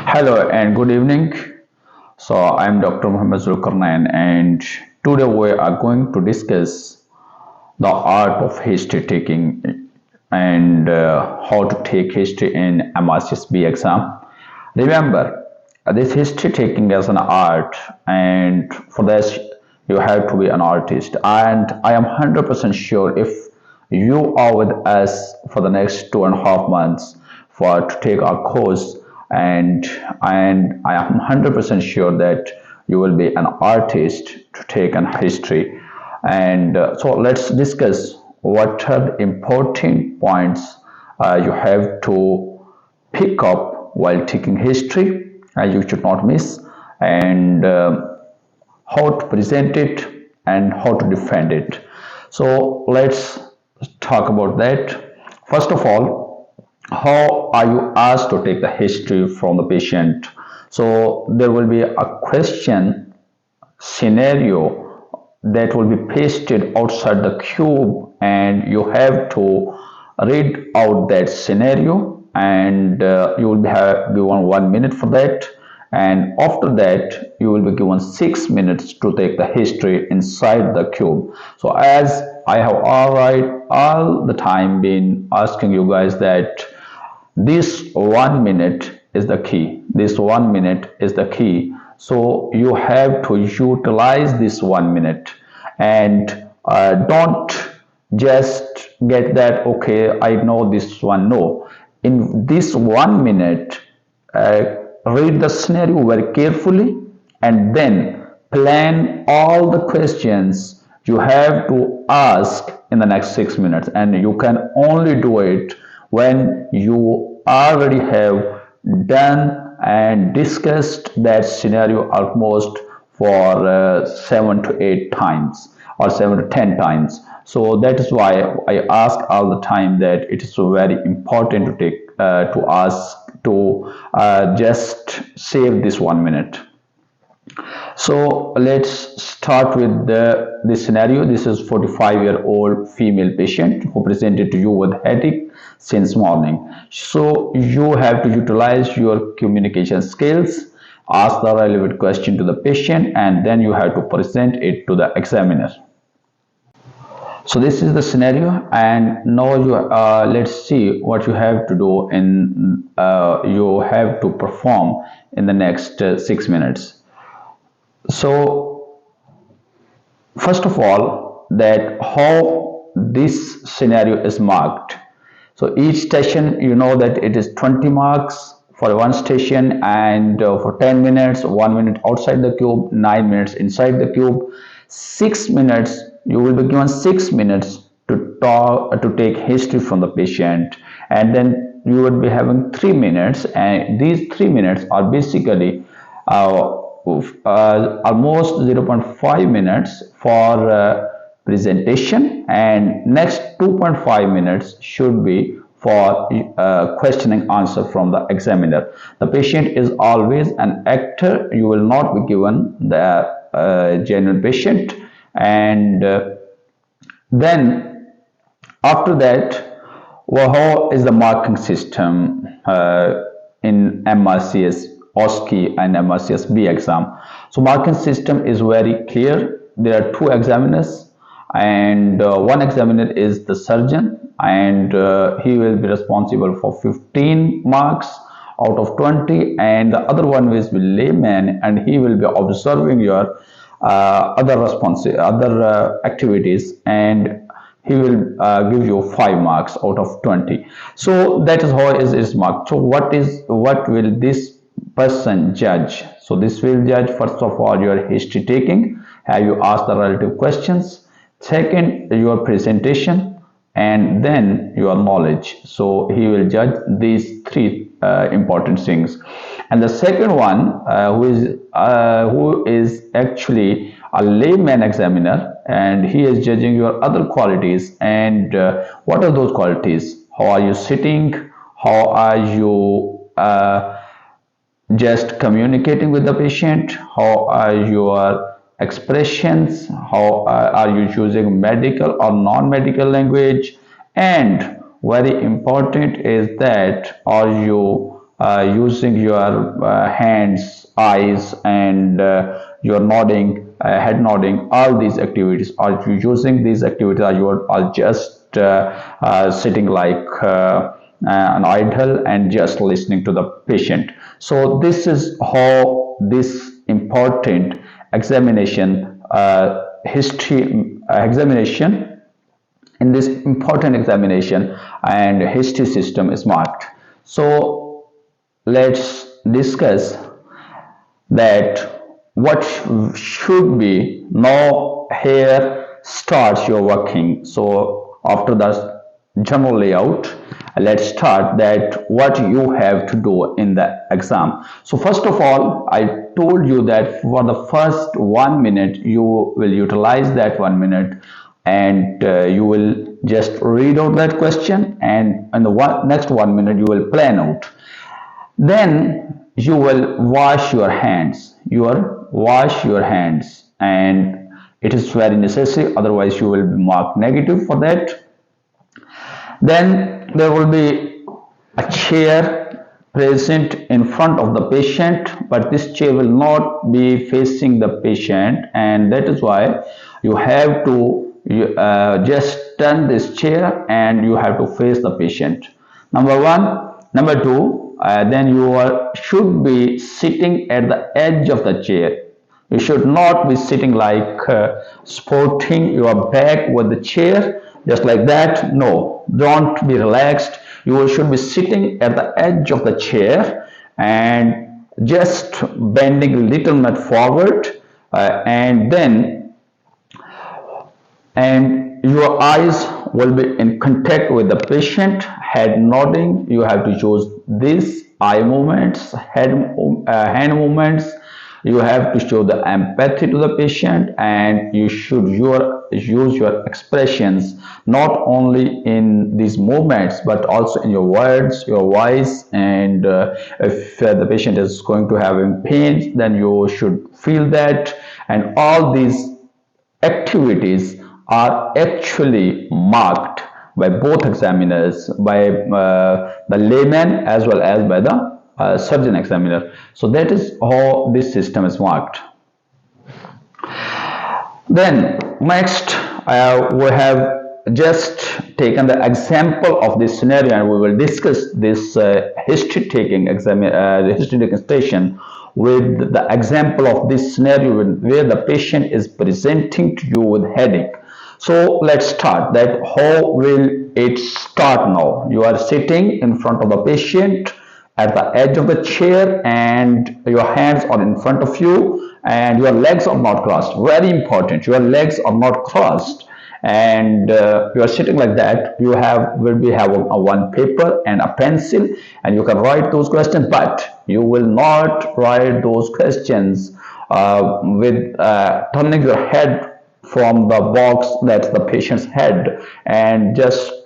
Hello and good evening. So I'm Dr. Mohammed Zulkarnain, and today we are going to discuss the art of history taking and how to take history in Mrcs-B exam. Remember, this history taking is an art, and for this you have to be an artist. And I am 100% sure if you are with us for the next 2.5 months for to take our course, and I am 100% sure that you will be an artist to take an history. And so let's discuss what are the important points you have to pick up while taking history and you should not miss, and how to present it and how to defend it. So let's talk about that. First of all, how are you asked to take the history from the patient? So there will be a question scenario that will be pasted outside the cube, and you have to read out that scenario, and you will be given 1 minute for that, and after that you will be given 6 minutes to take the history inside the cube. So as I have all the time been asking you guys that this 1 minute is the key. This 1 minute is the key. So you have to utilize this 1 minute, and don't just get that, okay, I know this one. No. In this 1 minute, read the scenario very carefully and then plan all the questions you have to ask in the next 6 minutes, and you can only do it when you already have done and discussed that scenario almost for 7 to 8 times or 7 to 10 times. So that is why I ask all the time that it is so very important to take to ask to just save this 1 minute. So let's start with the scenario. This is 45-year-old female patient who presented to you with headache since morning. So you have to utilize your communication skills, ask the relevant question to the patient, and then you have to present it to the examiner. So this is the scenario, and now you let's see what you have to do in you have to perform in the next 6 minutes. So first of all, that how this scenario is marked. So each station, you know that it is 20 marks for one station, and for 10 minutes, 1 minute outside the cube, 9 minutes inside the cube. 6 minutes, you will be given 6 minutes to talk to take history from the patient, and then you will be having 3 minutes, and these 3 minutes are basically almost 0.5 minutes for presentation, and next 2.5 minutes should be for questioning answer from the examiner. The patient is always an actor. You will not be given the genuine patient. And then after that, how is the marking system in Mrcs Osce and Mrcs-B exam? So marking system is very clear. There are two examiners, and one examiner is the surgeon, and he will be responsible for 15 marks out of 20, and the other one is the layman, and he will be observing your other activities, and he will give you 5 marks out of 20. So that is how it is marked. So what will this person judge? So this will judge, first of all, your history taking, have you asked the relative questions, second, your presentation, and then your knowledge. So he will judge these three important things. And the second one, who is actually a layman examiner, and he is judging your other qualities. And what are those qualities? How are you sitting? How are you just communicating with the patient? How are your expressions? How are you using medical or non-medical language? And very important is that, are you using your hands, eyes, and your nodding, head nodding, all these activities. Are you using these activities, or you are just sitting like an idle and just listening to the patient? So this is how this important examination, history examination, in this important examination and history system is marked. So let's discuss that what should be. Now here starts your working. So after the general layout, let's start that what you have to do in the exam. So first of all, I told you that for the first 1 minute you will utilize that 1 minute, and you will just read out that question, and in the next 1 minute you will plan out. Then you will wash your hands. And it is very necessary, otherwise you will be marked negative for that. Then there will be a chair present in front of the patient, but this chair will not be facing the patient, and that is why you have to just turn this chair and you have to face the patient. Number one. Number two, then you should be sitting at the edge of the chair. You should not be sitting like supporting your back with the chair, just like that. No, don't be relaxed. You should be sitting at the edge of the chair and just bending a little bit forward, and your eyes will be in contact with the patient. Head nodding, you have to use these eye movements, hand movements. You have to show the empathy to the patient, and you should use your expressions not only in these movements but also in your words, your voice. And if the patient is going to have pain, then you should feel that. And all these activities are actually marked by both examiners, by the layman as well as by the surgeon examiner. So that is how this system is marked. Then next, we have just taken the example of this scenario, and we will discuss this history taking station with the example of this scenario where the patient is presenting to you with headache. So let's start that. How will it start now? You are sitting in front of the patient at the edge of the chair, and your hands are in front of you and your legs are not crossed. Very important, your legs are not crossed, and you are sitting like that. You will be having a one paper and a pencil, and you can write those questions, but you will not write those questions with turning your head from the box that's the patient's head and just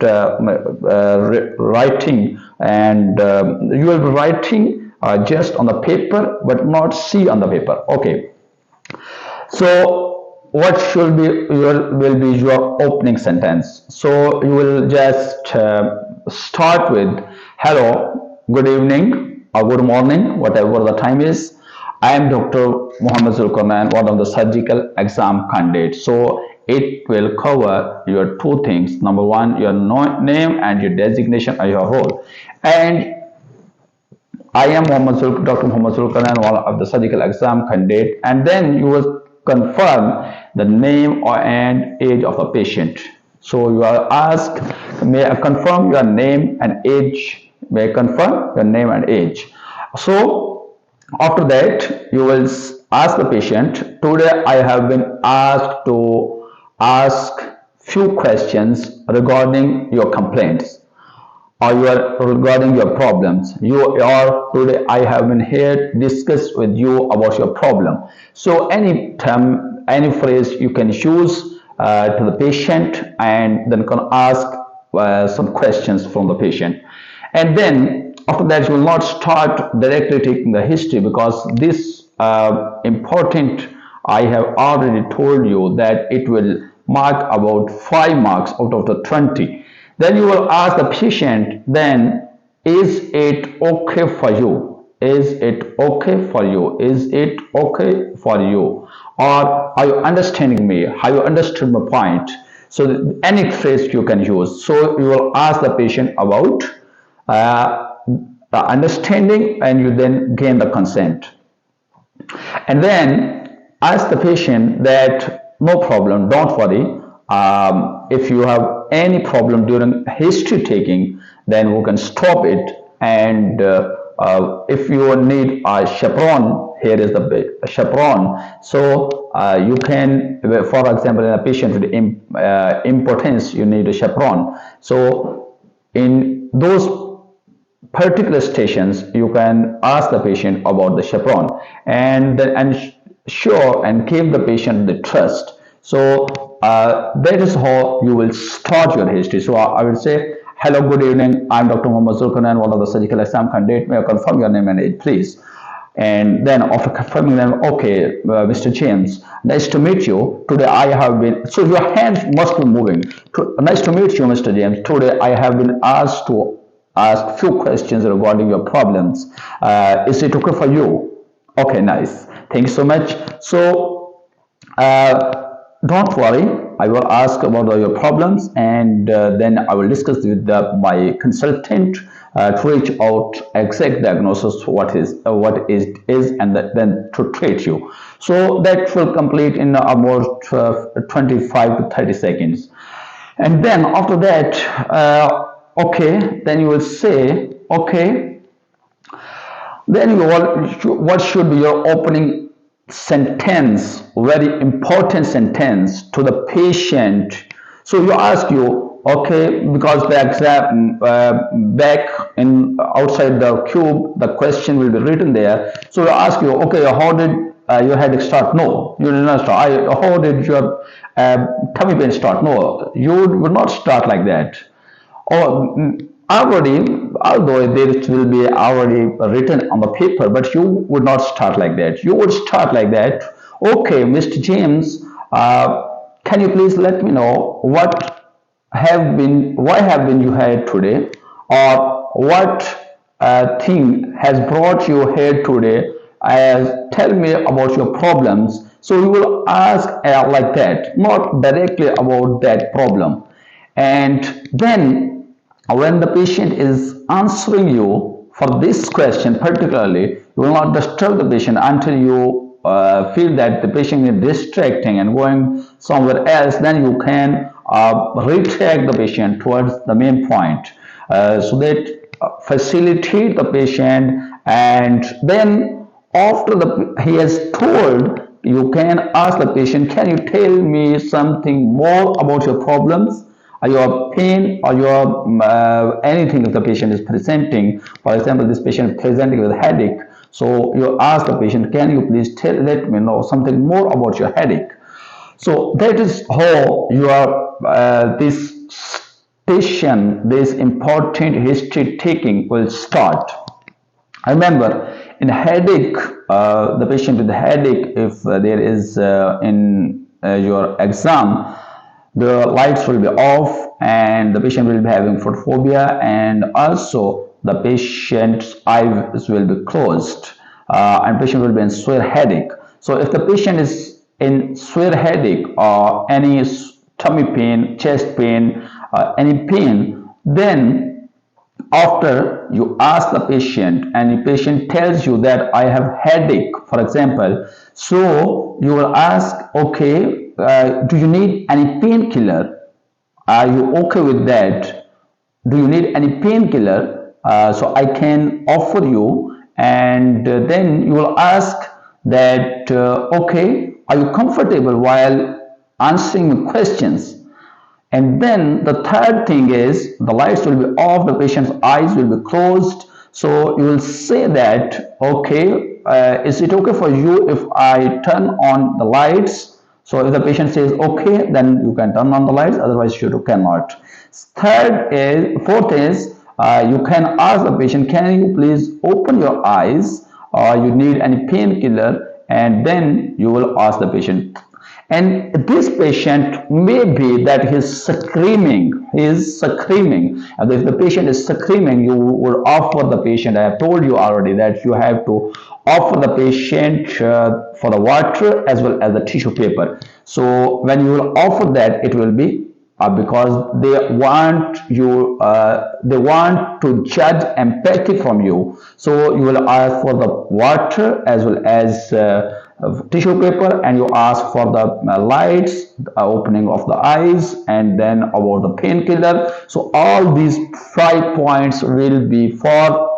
writing, and you will be writing just on the paper but not see on the paper. Okay, so what should be will be your opening sentence? So you will just start with hello, good evening or good morning, whatever the time is. I am Dr. Mohammed Zulkarnain, one of the surgical exam candidates. So it will cover your two things. Number one, your name and your designation or your role. And I am Dr. Mohammed Zulkarnain, one of the surgical exam candidate. And then you will confirm the name and age of the patient. So you are asked, may I confirm your name and age? May I confirm your name and age? So after that, you will ask the patient, today I have been asked to ask few questions regarding your complaints or regarding your problems. Today I have been here to discuss with you about your problem. So any term, any phrase you can use to the patient, and then can ask some questions from the patient. And then after that, you will not start directly taking the history, because this important, I have already told you that it will mark about 5 marks out of the 20. Then you will ask the patient, then Is it okay for you? Is it okay for you? Is it okay for you? Or are you understanding me? Have you understood my point? So any phrase you can use. So you will ask the patient about the understanding, and you then gain the consent. And then ask the patient that no problem, don't worry. If you have any problem during history taking, then we can stop it. And if you need a chaperone, here is the chaperone. So you can, for example, in a patient with impotence, you need a chaperone. So in those particular stations, you can ask the patient about the chaperone, and ensure and give the patient the trust. So that is how you will start your history. So I will say, hello, good evening, I'm Dr. Mohammed Zulkarnain, one of the surgical exam candidate. May I confirm your name and age, please? And then after confirming them, okay, Mr. James, nice to meet you. Today I have been, so your hands must be moving. Nice to meet you, Mr. James. Today I have been asked to ask few questions regarding your problems. Is it okay for you? Okay, nice. Thank you so much. So don't worry, I will ask about your problems, and then I will discuss with my consultant to reach out exact diagnosis what is and then to treat you. So that will complete in about 25 to 30 seconds. And then after that, okay, then you will say, okay, then what should be your opening sentence, very important sentence to the patient. So you ask you, okay, because the exam back in outside the cube, the question will be written there. So you ask you, okay, how did your headache start? No, you did not start. How did your tummy pain start? No, you would not start like that. Or already, although this will be already written on the paper, but you would not start like that. You would start like that. Okay, Mr. James, can you please let me know why have been you here today, or what thing has brought you here today? Tell me about your problems. So you will ask like that, not directly about that problem. And then when the patient is answering you for this question particularly, you will not disturb the patient until you feel that the patient is distracting and going somewhere else. Then you can retract the patient towards the main point, so that facilitate the patient. And then after he has told, you can ask the patient, can you tell me something more about your problems, or your pain, or your anything if the patient is presenting. For example, this patient is presenting with headache. So you ask the patient, can you please let me know something more about your headache? So that is how your this station, this important history taking will start. Remember, in headache, the patient with headache, if there is in your exam, the lights will be off, and the patient will be having photophobia, and also the patient's eyes will be closed, and patient will be in severe headache. So if the patient is in severe headache or any tummy pain, chest pain, any pain, then after you ask the patient and the patient tells you that I have headache, for example, so you will ask, okay, do you need any painkiller? Are you okay with that? Do you need any painkiller? So I can offer you. And then you will ask that, okay, are you comfortable while answering questions? And then the third thing is, the lights will be off, the patient's eyes will be closed. So you will say that, okay, is it okay for you if I turn on the lights? So if the patient says okay, then you can turn on the lights, otherwise you cannot. Fourth is, you can ask the patient, can you please open your eyes, or you need any painkiller? And then you will ask the patient. And this patient may be that he's screaming, and if the patient is screaming, you will offer the patient, I have told you already that you have to offer the patient for the water as well as the tissue paper. So when you will offer that, it will be because they want to judge empathy from you. So you will ask for the water as well as tissue paper, and you ask for the lights, opening of the eyes, and then about the painkiller. So all these 5 points will be for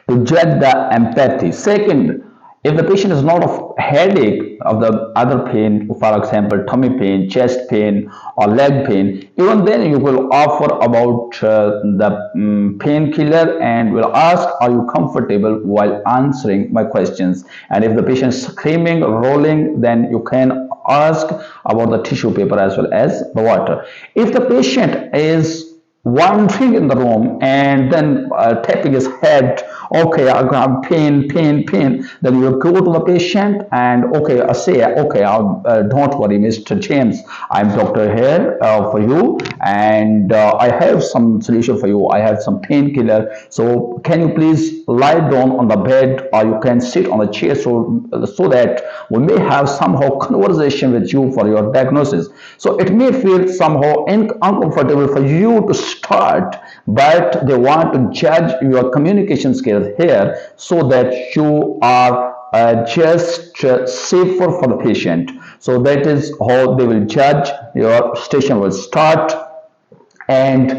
to judge the empathy. Second, if the patient is not of headache of the other pain, for example, tummy pain, chest pain, or leg pain, even then you will offer about the painkiller and will ask, are you comfortable while answering my questions? And if the patient is screaming, rolling, then you can ask about the tissue paper as well as the water. If the patient is wandering in the room and then tapping his head, okay, I got pain, then you go to the patient and okay, say, okay, don't worry, Mr. James, I'm doctor here for you, and I have some solution for you. I have some painkiller, so can you please lie down on the bed, or you can sit on a chair, so that we may have somehow conversation with you for your diagnosis. So it may feel somehow uncomfortable for you to start, but they want to judge your communication skills here so that you are just safer for the patient. So that is how they will judge. Your station will start, and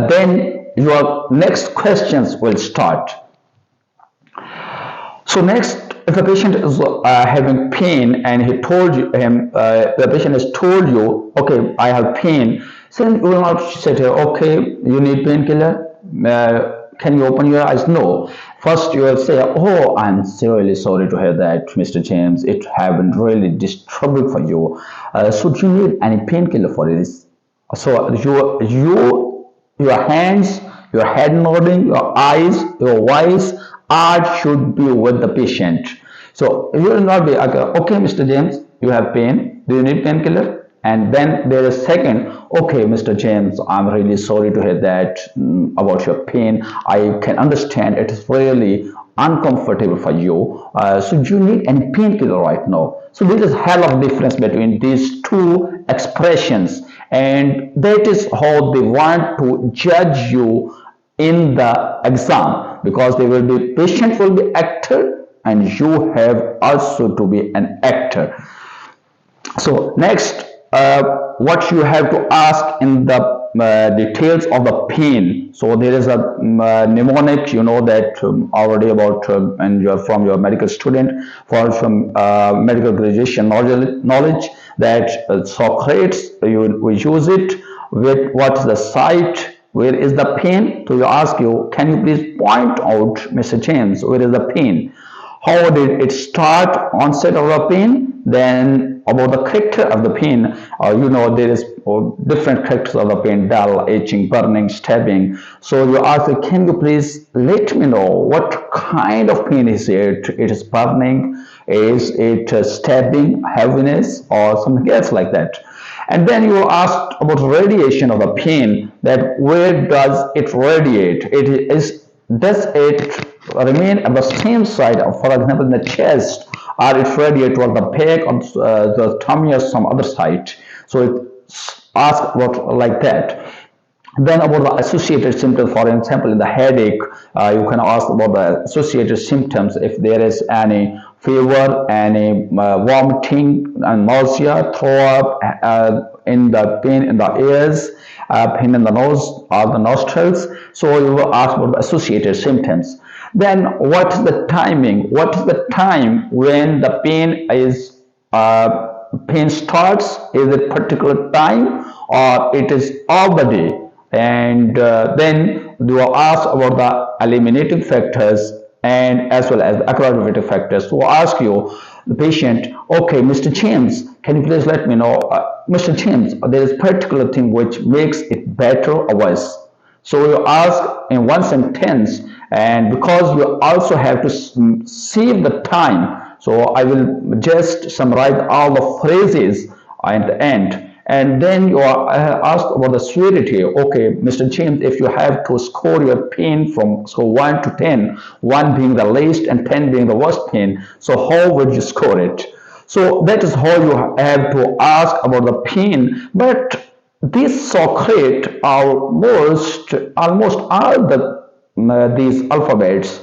then your next questions will start. So next, if the patient is having pain and he told you, the patient has told you, okay, I have pain, so you will not say, okay, you need painkiller, can you open your eyes? No. First you will say, oh, I'm really sorry to hear that, Mr. James, it have been really disturbing for you. So do you need any painkiller for this? So your hands, your head nodding, your eyes, your voice, all should be with the patient. So you will not be okay, Mr. James, you have pain. Do you need painkiller? And then there is second, okay, Mr. James, I'm really sorry to hear that about your pain. I can understand it is really uncomfortable for you. So do you need any painkiller right now? So there is hell of difference between these two expressions, and that is how they want to judge you in the exam, because they will be patient will be actor and you have also to be an actor. So next, what you have to ask in the details of the pain. So there is a mnemonic, you know that already about, and you are from your medical student, for some medical graduation knowledge that Socrates, we use it with what is the site, where is the pain. So you ask you, can you please point out, Mr. James, where is the pain? How did it start, onset of the pain? Then about the character of the pain, you know there is different characters of the pain: dull, itching, burning, stabbing. So you ask, can you please let me know what kind of pain is it? It is burning, is it stabbing, heaviness, or something else like that? And then you asked about radiation of the pain, that where does it radiate? Does it remain at the same side, for example in the chest, or it radiate toward the back, or the tummy, or some other side? So it asks about like that. Then about the associated symptoms, for example in the headache, you can ask about the associated symptoms, if there is any fever, any vomiting and nausea, throw up, in the pain in the ears, pain in the nose or the nostrils. So you will ask about the associated symptoms. Then what is the timing? What is the time when the pain starts? Is it particular time, or it is all the day? And then you will ask about the eliminating factors and as well as the aggravating factors. So ask you, the patient, okay, Mr. James, can you please let me know, Mr. James, there is particular thing which makes it better or worse. So you ask in one sentence, and because you also have to save the time, So I will just summarize all the phrases at the end. And then you are asked about the severity. Okay, Mr. James, if you have to score your pain from 1 to 10, 1 being the least and 10 being the worst pain, so how would you score it? So that is how you have to ask about the pain. But these Socrates almost all these alphabets,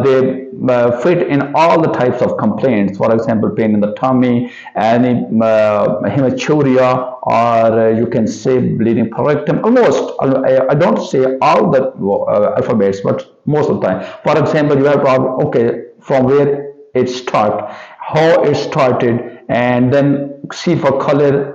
they fit in all the types of complaints. For example, pain in the tummy, any hematuria, or you can say bleeding per rectum. Almost, I don't say all the alphabets, but most of the time. For example, you have to ask, okay, from where it start, how it started, and then see for color,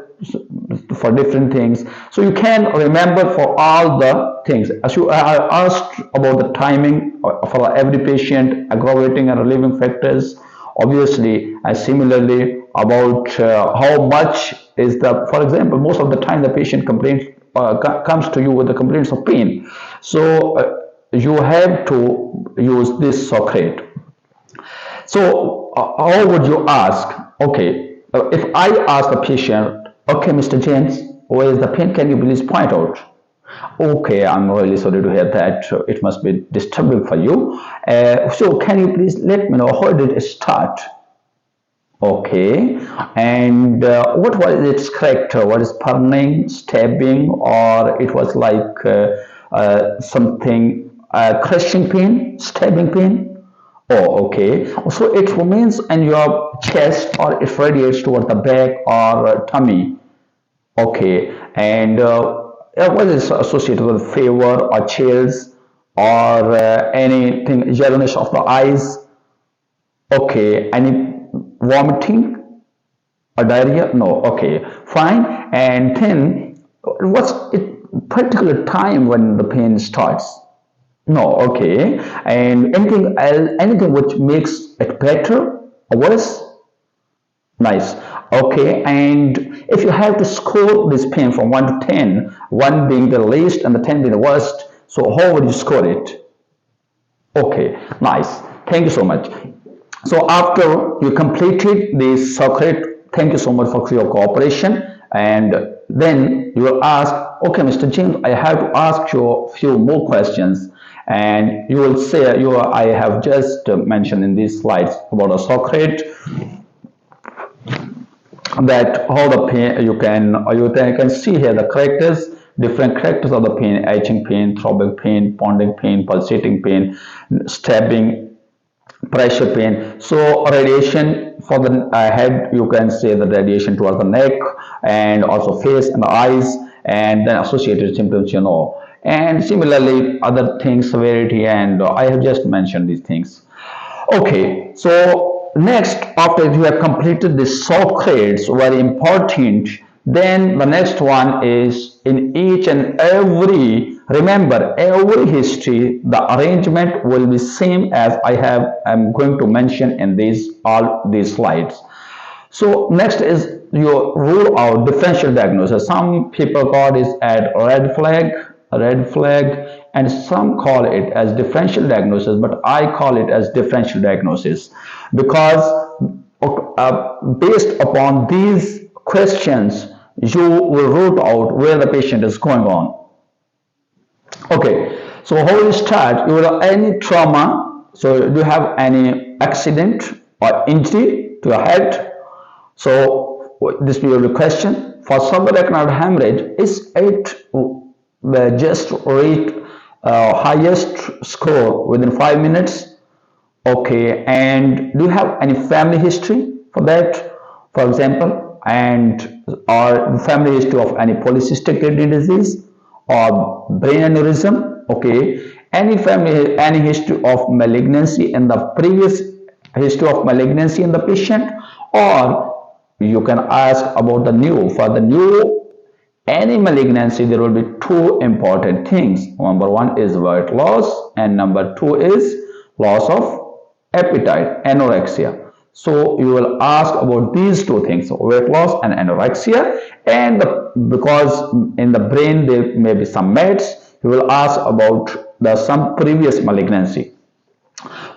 for different things. So you can remember for all the things. As you are asked about the timing for every patient, aggravating and relieving factors, obviously, and similarly about how much is the, for example, most of the time the patient complains comes to you with the complaints of pain. So you have to use this Socrates. So how would you ask? Okay, if I ask the patient, okay, Mr. James, where is the pain? Can you please point out? Okay, I'm really sorry to hear that. It must be disturbing for you. So can you please let me know how did it start? Okay, and what was its character? What is burning, stabbing, or it was like something crushing pain, stabbing pain? Oh, okay. So it remains in your chest or it radiates toward the back or tummy. Okay. And what is associated with fever or chills or anything, yellowness of the eyes? Okay. Any vomiting or diarrhea? No. Okay. Fine. And then what's it particular time when the pain starts? No, okay. And anything else, anything which makes it better or worse? Nice. Okay. And if you have to score this pain from 1 to 10, 1 being the least and the 10 being the worst, so how would you score it? Okay, nice. Thank you so much. So after you completed this Socrates, thank you so much for your cooperation. And then you will ask, okay, Mr. James, I have to ask you a few more questions. And you will say, I have just mentioned in these slides about a Socrates, that how the pain you can see here the characters, different characters of the pain: itching pain, throbbing pain, pounding pain, pulsating pain, stabbing, pressure pain. So radiation for the head, you can say the radiation towards the neck and also face and the eyes, and then associated symptoms, and similarly other things, severity, and I have just mentioned these things. Okay, so next, after you have completed the Socrates, very important, then the next one is in each and every, remember, every history, the arrangement will be same as I'm going to mention in all these slides. So next is you rule out differential diagnosis. Some people call this as red flag, and some call it as differential diagnosis, but I call it as differential diagnosis because based upon these questions, you will rule out where the patient is going on. Okay, so how will you start? You will have any trauma. So do you have any accident or injury to your head? So this will be the question. For subarachnoid hemorrhage, is it just reach highest score within 5 minutes? Okay, and do you have any family history for that, for example, and or family history of any polycystic kidney disease or brain aneurysm? Okay, any history of malignancy in the previous history of malignancy in the patient, or you can ask about the new. For the new, any malignancy, there will be two important things. Number one is weight loss, and number two is loss of appetite, anorexia. So you will ask about these two things, weight loss and anorexia, and because in the brain there may be some mets, you will ask about some previous malignancy.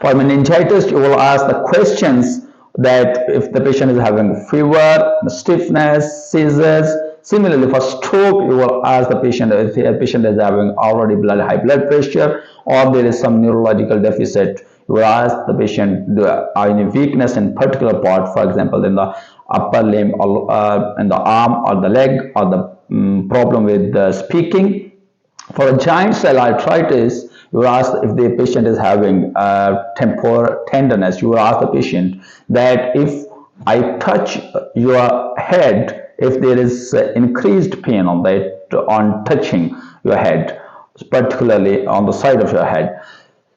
For meningitis, you will ask the questions that if the patient is having fever, stiffness, seizures. Similarly, for stroke, you will ask the patient if the patient is having already high blood pressure or there is some neurological deficit. You will ask the patient, are any weakness in particular part, for example, in the upper limb or in the arm or the leg, or the problem with speaking. For a giant cell arthritis, you will ask if the patient is having temporal tenderness. You will ask the patient that if I touch your head, if there is increased pain on that, on touching your head, particularly on the side of your head.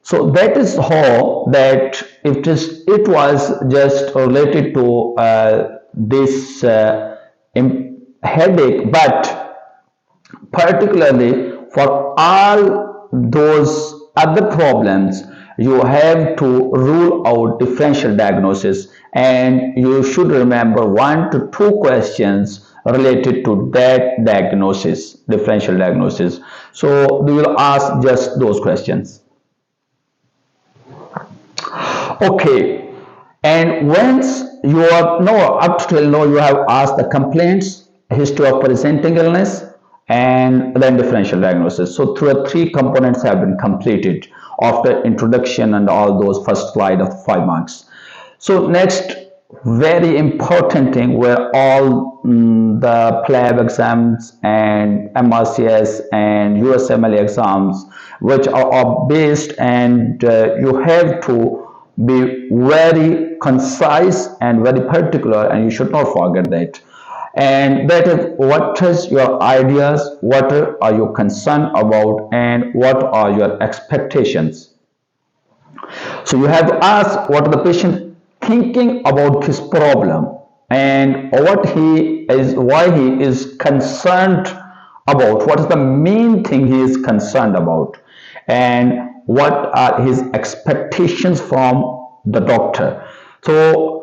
So that is how that it was just related to this headache, but particularly for all those other problems, you have to rule out differential diagnosis, and you should remember 1 to 2 questions related to that diagnosis, differential diagnosis. So we will ask just those questions. Okay, and once you are no up to till now you have asked the complaints, history of presenting illness, and then differential diagnosis. So three components have been completed after introduction and all those first slide of 5 marks. So next, very important thing were all the PLAB exams and Mrcs and Usmle exams, which are based, and you have to be very concise and very particular, and you should not forget that. And that is, what is your ideas, what are you concerned about, and what are your expectations. So you have to ask what the patient thinking about his problem, and why he is concerned about, what is the main thing he is concerned about, and what are his expectations from the doctor. So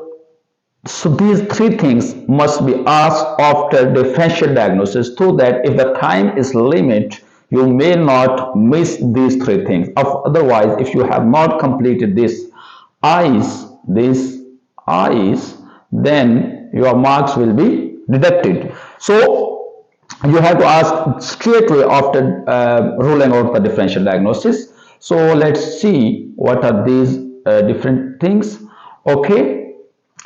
these three things must be asked after differential diagnosis, so that if the time is limit, you may not miss these three things. Otherwise, if you have not completed this eyes, then your marks will be deducted. So you have to ask straight away after ruling out the differential diagnosis. So let's see what are these different things. Okay,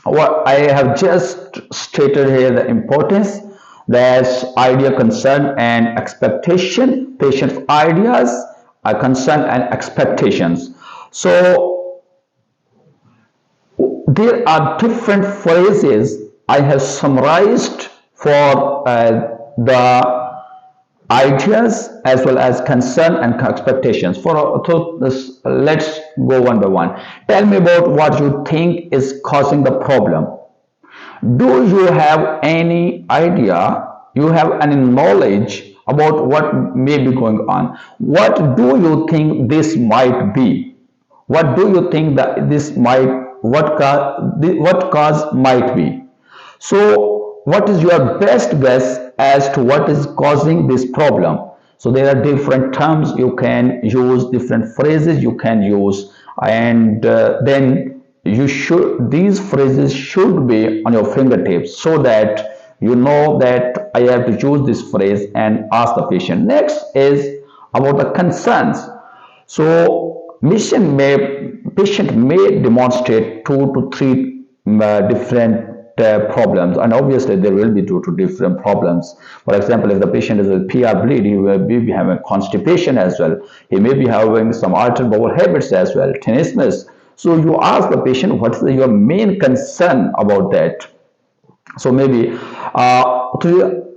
what I have just stated here, the importance, that's idea, concern, and expectation. Patient's ideas, concern, and expectations. So there are different phrases I have summarized for the ideas as well as concern and expectations. So this, let's go one by one. Tell me about what you think is causing the problem. Do you have any idea? You have any knowledge about what may be going on? What do you think this might be? What do you think that this might, what cause might be? So what is your best guess as to what is causing this problem? So there are different terms you can use, different phrases you can use, and then these phrases should be on your fingertips, so that you know that I have to use this phrase and ask the patient. Next is about the concerns. So patient may demonstrate 2 to 3 different problems, and obviously there will be 2 to different problems. For example, if the patient is with PR bleed, he will be having constipation as well. He may be having some altered bowel habits as well, tenesmus. So you ask the patient, what is your main concern about that? So maybe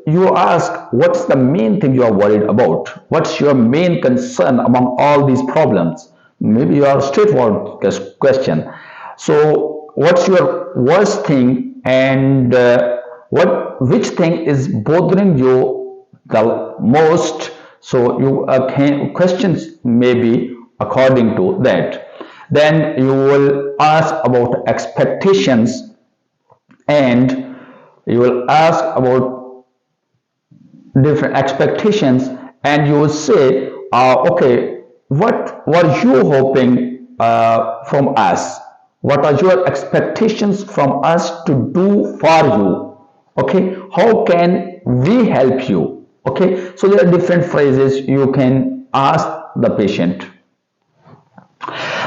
you ask, what's the main thing you are worried about? What's your main concern among all these problems? Maybe you are straightforward question. So what's your worst thing, and which thing is bothering you the most? So you questions maybe according to that. Then you will ask about expectations, and you will ask about different expectations, and you will say, okay, what were you hoping from us? What are your expectations from us to do for you? Okay, how can we help you? Okay, so there are different phrases you can ask the patient.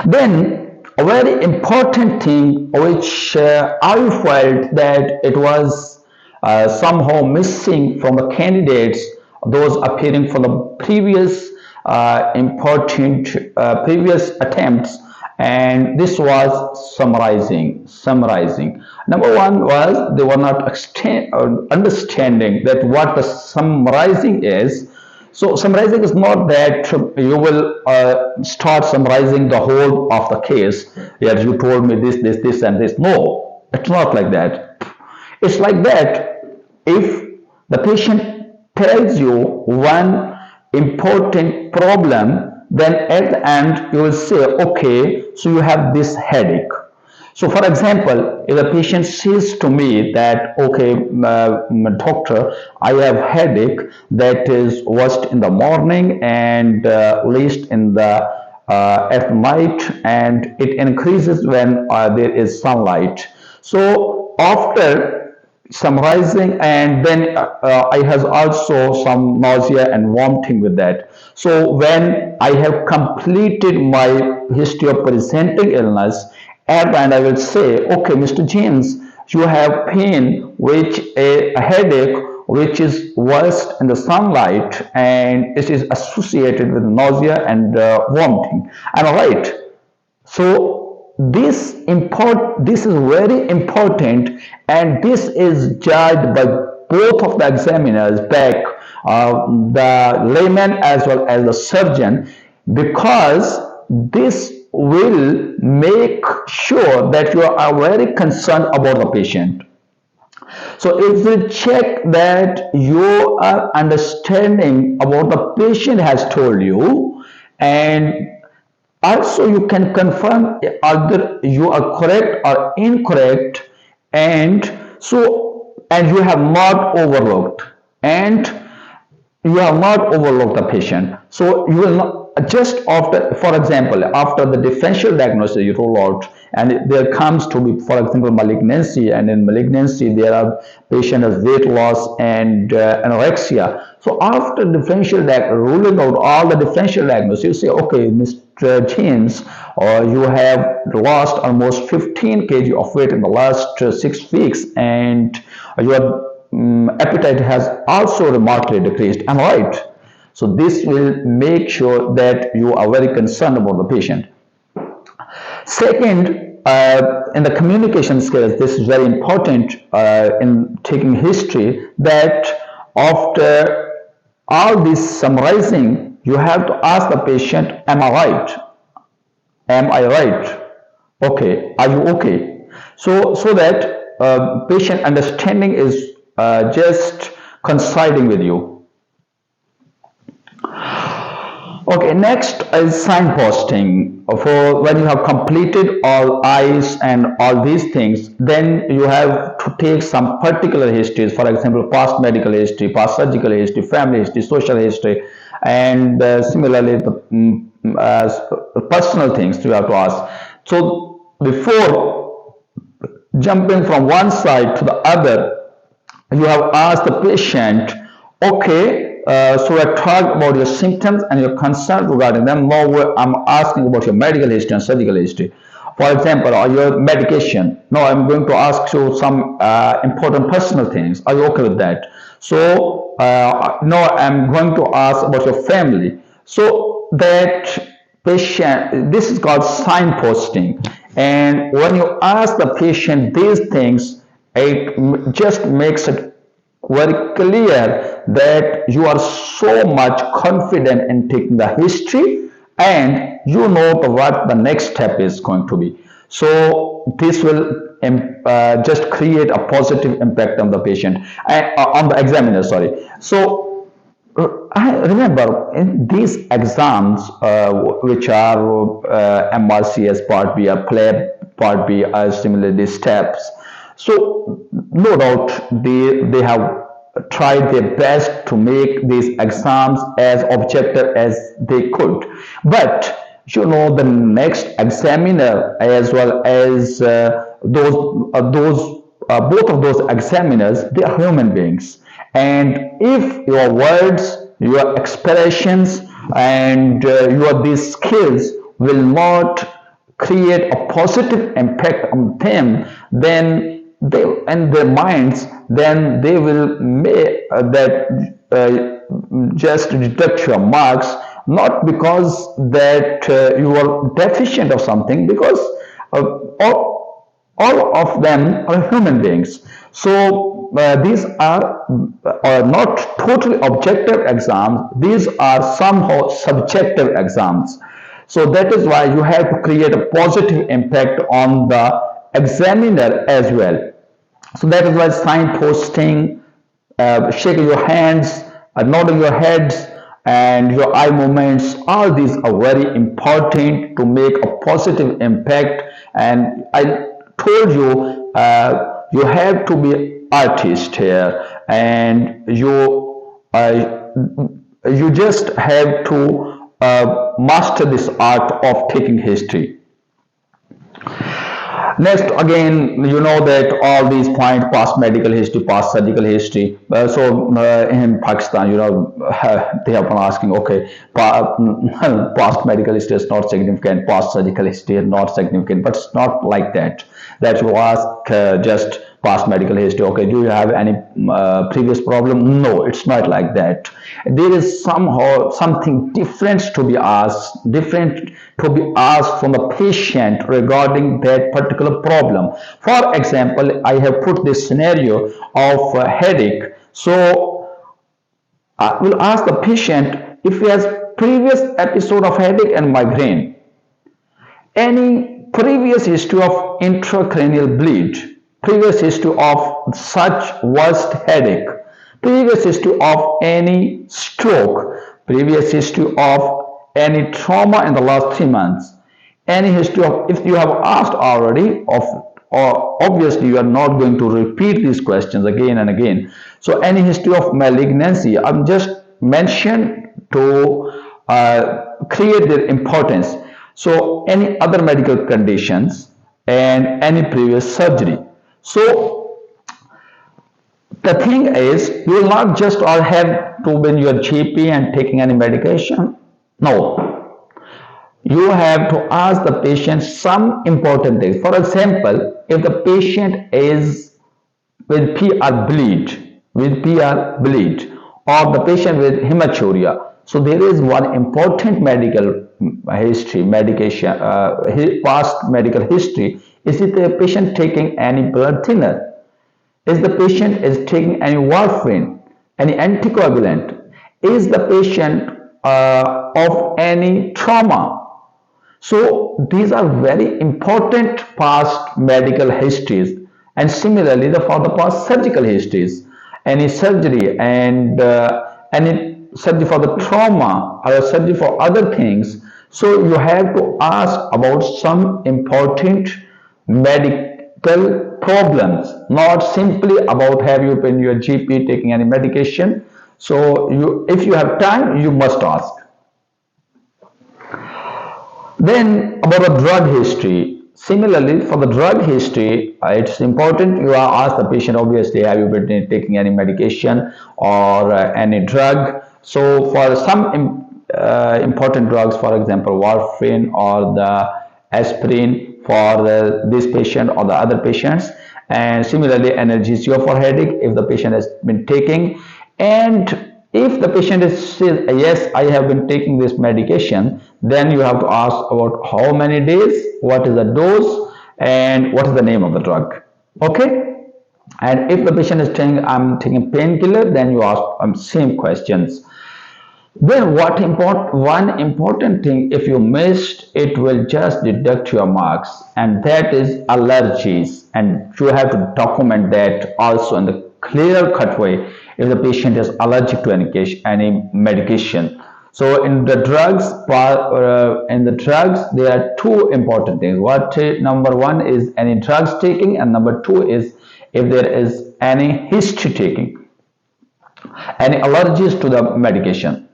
Then a very important thing which I felt that it was somehow missing from the candidates, those appearing for the previous previous attempts, and this was summarizing. Number one was they were not understanding that what the summarizing is. So summarizing is not that you will start summarizing the whole of the case. Yes, you told me this, and this. No, it's not like that. It's like that if the patient tells you one important problem, then at the end you will say, okay, so you have this headache. So, for example, if a patient says to me that, okay, doctor, I have headache that is worst in the morning and least in the at night, and it increases when there is sunlight. So, after summarizing, and then I have also some nausea and vomiting with that. So when I have completed my history of presenting illness, at the end I will say, okay, Mr. James, you have pain, which a headache, which is worst in the sunlight, and it is associated with nausea and vomiting. Am I right? So this is very important, and this is judged by both of the examiners back, the layman as well as the surgeon, because this will make sure that you are very concerned about the patient. So if we check that you are understanding about the patient has told you, and also you can confirm either you are correct or incorrect, and and you have not overlooked, and you have not overlooked the patient. So you will not just after, for example, after the differential diagnosis you roll out, and there comes to be, for example, malignancy, and in malignancy there are patient has weight loss and anorexia. So after ruling out all the differential diagnosis, you say, okay, Mr. James, you have lost almost 15 kg of weight in the last 6 weeks, and your appetite has also remarkably decreased. Am I right? So this will make sure that you are very concerned about the patient. Second, in the communication skills, this is very important in taking history, that after all this summarizing, you have to ask the patient, am I right? Am I right? Okay, are you okay? So that patient understanding is just coinciding with you. Okay, next is signposting. For when you have completed all eyes and all these things, then you have to take some particular histories, for example, past medical history, past surgical history, family history, social history, and similarly the personal things you have to ask. So before jumping from one side to the other, you have asked the patient, okay, so I talked about your symptoms and your concern regarding them. Now I'm asking about your medical history and surgical history. For example, your medication. Now I'm going to ask you some important personal things. Are you okay with that? So now I'm going to ask about your family. So that patient, this is called signposting. And when you ask the patient these things, it just makes it very clear that you are so much confident in taking the history, and you know what the next step is going to be. So this will just create a positive impact on the patient, on the examiner, sorry. So I remember in these exams, which are MRCs Part B or PLAB Part B, as similarly steps. So no doubt they have tried their best to make these exams as objective as they could. But the next examiner, as well as those both of those examiners, they are human beings. And if your words, your expressions, and your these skills will not create a positive impact on them, then they and their minds, then they will make that just deduct your marks, not because that you are deficient of something, because all of them are human beings. So these are not totally objective exams, these are somehow subjective exams. So that is why you have to create a positive impact on the examiner as well. So that is why signposting, shaking your hands, nodding your heads, and your eye movements, all these are very important to make a positive impact. And I told you, you have to be artist here, and you just have to master this art of taking history. Next, again, you know that all these points, past medical history, past surgical history. In Pakistan, they have been asking, okay, past medical history is not significant, past surgical history is not significant, but it's not like that. That you ask just past medical history, okay, do you have any previous problem? No, it's not like that. There is somehow something different to be asked, from the patient regarding that particular problem. For example, I have put this scenario of a headache. So I will ask the patient if he has previous episode of headache and migraine, any previous history of intracranial bleed, previous history of such worst headache, previous history of any stroke, previous history of any trauma in the last 3 months, any history of, if you have asked already of, or obviously you are not going to repeat these questions again and again. So any history of malignancy, I'm just mentioned to create their importance. So any other medical conditions and any previous surgery. So the thing is, you will not just all have to be in your GP and taking any medication. No, you have to ask the patient some important things. For example, if the patient is with PR bleed, or the patient with hematuria, so there is one important medical history, medication, past medical history. Is it the patient taking any blood thinner? Is the patient is taking any warfarin, any anticoagulant? Is the patient of any trauma? So these are very important past medical histories. And similarly, for the past surgical histories, any surgery and any surgery for the trauma or surgery for other things. So you have to ask about some important medical problems, not simply about have you been your GP taking any medication. So if you have time, you must ask. Then about the drug history. Similarly, for the drug history, it's important you ask the patient, obviously, have you been taking any medication or any drug. So for some important drugs, for example, warfarin or the aspirin for this patient or the other patients, and similarly analgesia for headache if the patient has been taking. And if the patient says yes, I have been taking this medication, then you have to ask about how many days, what is the dose, and what is the name of the drug. Okay, and if the patient is saying I'm taking painkiller, then you ask same questions. Then one important thing, if you missed, it will just deduct your marks, and that is allergies, and you have to document that also in the clear cut way if the patient is allergic to any medication. So in the drugs there are two important things. Number one is any drugs taking, and number two is if there is any history taking, any allergies to the medication.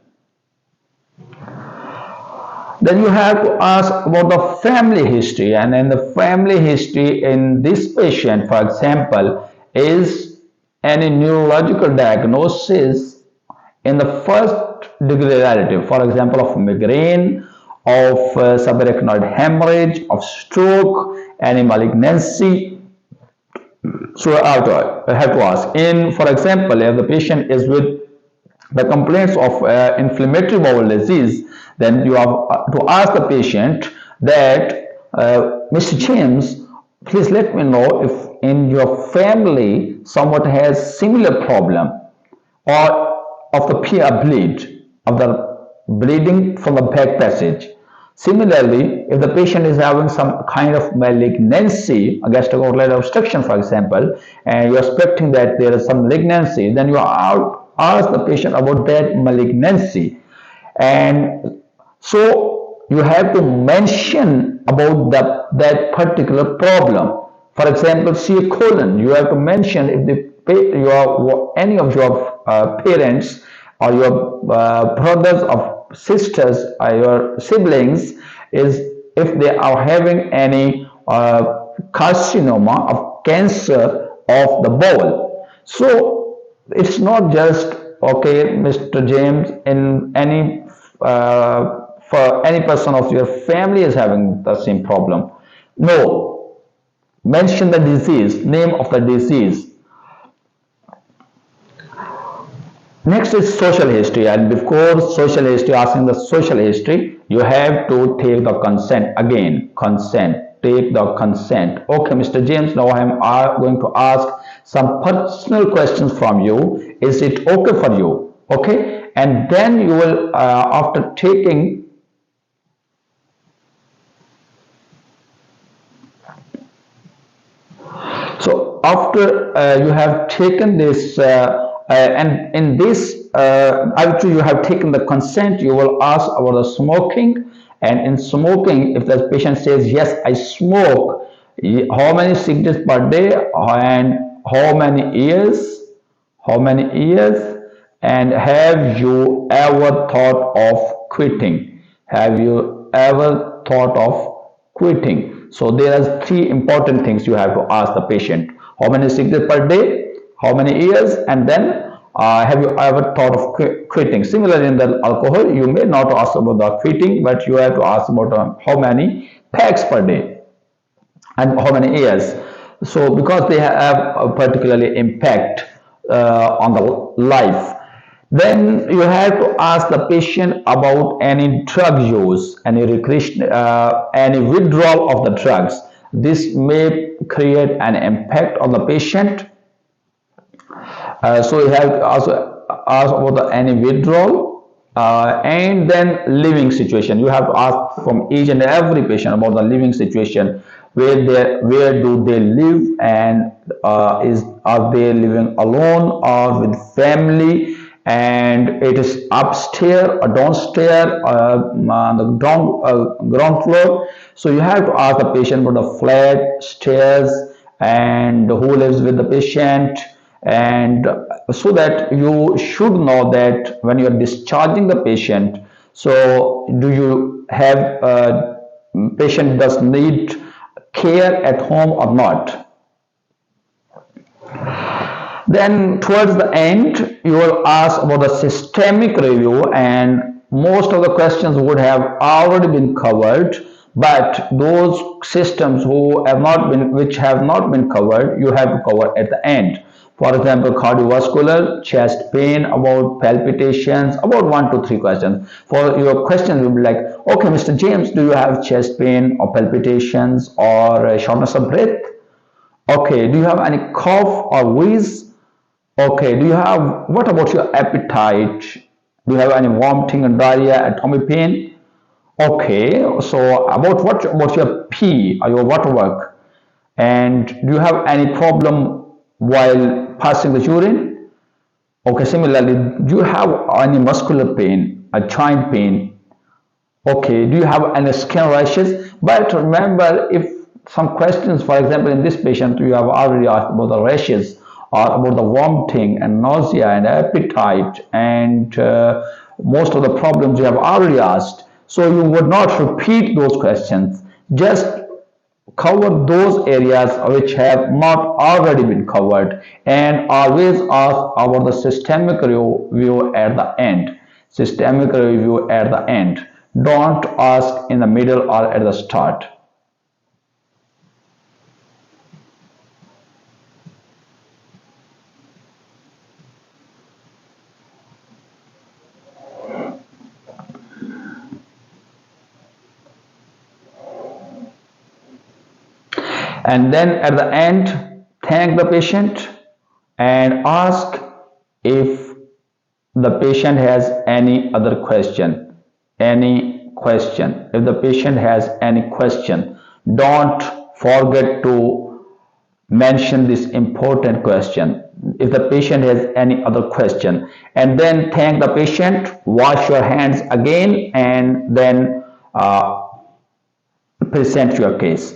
Then you have to ask about the family history, and in the family history in this patient, for example, is any neurological diagnosis in the first degree relative, for example, of migraine, of subarachnoid hemorrhage, of stroke, any malignancy. So I have to ask. In, for example, if the patient is with the complaints of inflammatory bowel disease, then you have to ask the patient that, Mr. James, please let me know if in your family someone has similar problem, or of the PLAB bleed, of the bleeding from the back passage. Similarly, if the patient is having some kind of malignancy, a gastrocolic obstruction, for example, and you're expecting that there is some malignancy, then you ask the patient about that malignancy. And so you have to mention about that particular problem. For example, C. colon, you have to mention if any of your parents or your brothers or sisters or your siblings, is if they are having any carcinoma of cancer of the bowel. So it's not just okay, Mr. James, in any for any person of your family is having the same problem. No, mention the disease, name of the disease. Next is social history, and before social history, asking the social history, you have to take the consent again. Consent, take the consent. Okay, Mr. James, now I am going to ask some personal questions from you. Is it okay for you? Okay, and then you will, after taking so after you have taken this and in this after you have taken the consent, you will ask about the smoking. And in smoking, if the patient says yes, I smoke, how many cigarettes per day and how many years, and have you ever thought of quitting? Have you ever thought of quitting? So there are three important things you have to ask the patient: how many cigarettes per day, how many years, and then have you ever thought of quitting? Similarly, in the alcohol, you may not ask about the quitting, but you have to ask about how many packs per day and how many years. So because they have a particularly impact on the life. Then you have to ask the patient about any drug use, any recreation, any withdrawal of the drugs. This may create an impact on the patient. So you have to also ask about any withdrawal, and then living situation. You have to ask from each and every patient about the living situation, where do they live, and are they living alone or with family, and it is upstairs or downstairs, on the ground floor. So you have to ask the patient about the flat, stairs, and who lives with the patient, and so that you should know that when you are discharging the patient, so do you have patient does need care at home or not. Then towards the end, you will ask about the systemic review, and most of the questions would have already been covered, but those systems which have not been covered, you have to cover at the end. For example, cardiovascular, chest pain, about palpitations, about 1 to 3 questions. For your questions will be like, okay, Mr. James, do you have chest pain or palpitations or shortness of breath? Okay, do you have any cough or wheeze? Okay, what about your appetite? Do you have any vomiting and diarrhea and tummy pain? Okay, so what about your pee or your water work? And do you have any problem while passing the urine? Okay, similarly, do you have any muscular pain, a joint pain? Okay, do you have any skin rashes? But remember, if some questions, for example, in this patient, you have already asked about the rashes or about the vomiting and nausea and appetite, and most of the problems you have already asked. So you would not repeat those questions. Just cover those areas which have not already been covered, and always ask about the systemic review at the end. Systemic review at the end. Don't ask in the middle or at the start. And then at the end, thank the patient and ask if the patient has any other question. Any question. If the patient has any question, don't forget to mention this important question. If the patient has any other question, and then thank the patient, wash your hands again, and then present your case.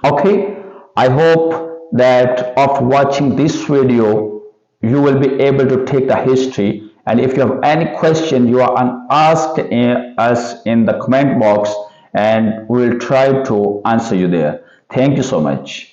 Okay, I hope that after watching this video, you will be able to take the history. And if you have any question, you are asked us in the comment box, and we will try to answer you there. Thank you so much.